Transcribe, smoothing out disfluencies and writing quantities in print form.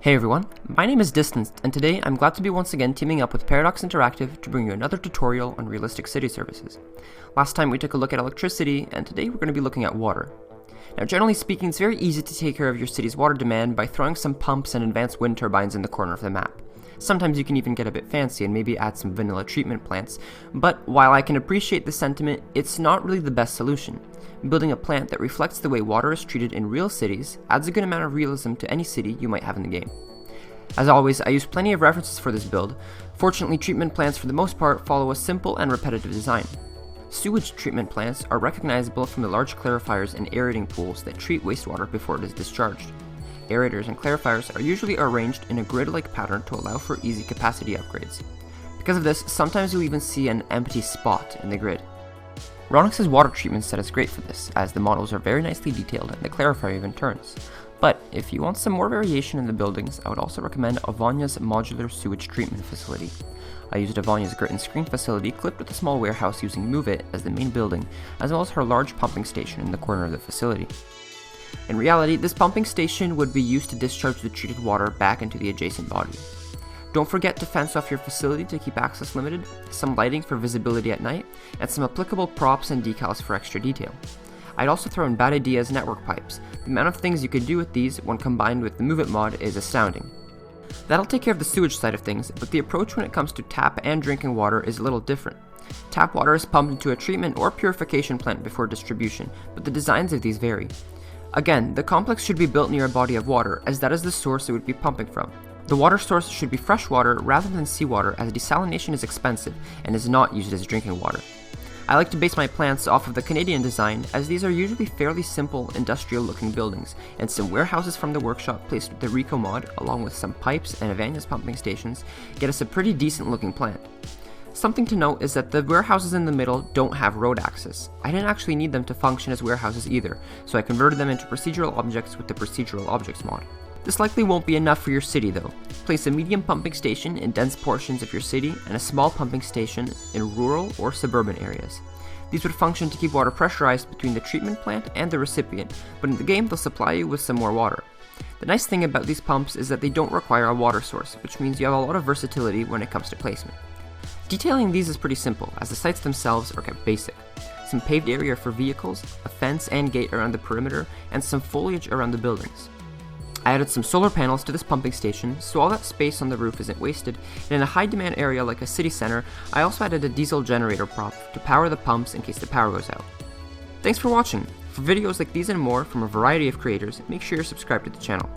Hey everyone, my name is Distanced, and today I'm glad to be once again teaming up with Paradox Interactive to bring you another tutorial on realistic city services. Last time we took a look at electricity, and today we're going to be looking at water. Now generally speaking, it's very easy to take care of your city's water demand by throwing some pumps and advanced wind turbines in the corner of the map. Sometimes you can even get a bit fancy and maybe add some vanilla treatment plants, but while I can appreciate the sentiment, it's not really the best solution. Building a plant that reflects the way water is treated in real cities adds a good amount of realism to any city you might have in the game. As always, I use plenty of references for this build. Fortunately, treatment plants for the most part follow a simple and repetitive design. Sewage treatment plants are recognizable from the large clarifiers and aerating pools that treat wastewater before it is discharged. Aerators and clarifiers are usually arranged in a grid-like pattern to allow for easy capacity upgrades. Because of this, sometimes you'll even see an empty spot in the grid. Ronix's water treatment set is great for this, as the models are very nicely detailed and the clarifier even turns. But if you want some more variation in the buildings, I would also recommend Avonya's Modular Sewage Treatment Facility. I used Avonya's grit and screen facility clipped with a small warehouse using Move It as the main building, as well as her large pumping station in the corner of the facility. In reality, this pumping station would be used to discharge the treated water back into the adjacent body. Don't forget to fence off your facility to keep access limited, some lighting for visibility at night, and some applicable props and decals for extra detail. I'd also throw in Bad Idea's network pipes. The amount of things you could do with these when combined with the Move It mod is astounding. That'll take care of the sewage side of things, but the approach when it comes to tap and drinking water is a little different. Tap water is pumped into a treatment or purification plant before distribution, but the designs of these vary. Again, the complex should be built near a body of water, as that is the source it would be pumping from. The water source should be fresh water rather than seawater, as desalination is expensive and is not used as drinking water. I like to base my plants off of the Canadian design, as these are usually fairly simple industrial looking buildings, and some warehouses from the workshop placed with the Rico mod, along with some pipes and Avonya's pumping stations, get us a pretty decent looking plant. Something to note is that the warehouses in the middle don't have road access. I didn't actually need them to function as warehouses either, so I converted them into procedural objects with the Procedural Objects mod. This likely won't be enough for your city though. Place a medium pumping station in dense portions of your city and a small pumping station in rural or suburban areas. These would function to keep water pressurized between the treatment plant and the recipient, but in the game they'll supply you with some more water. The nice thing about these pumps is that they don't require a water source, which means you have a lot of versatility when it comes to placement. Detailing these is pretty simple, as the sites themselves are kept basic. Some paved area for vehicles, a fence and gate around the perimeter, and some foliage around the buildings. I added some solar panels to this pumping station, so all that space on the roof isn't wasted, and in a high demand area like a city center, I also added a diesel generator prop to power the pumps in case the power goes out. Thanks for watching! For videos like these and more from a variety of creators, make sure you're subscribed to the channel.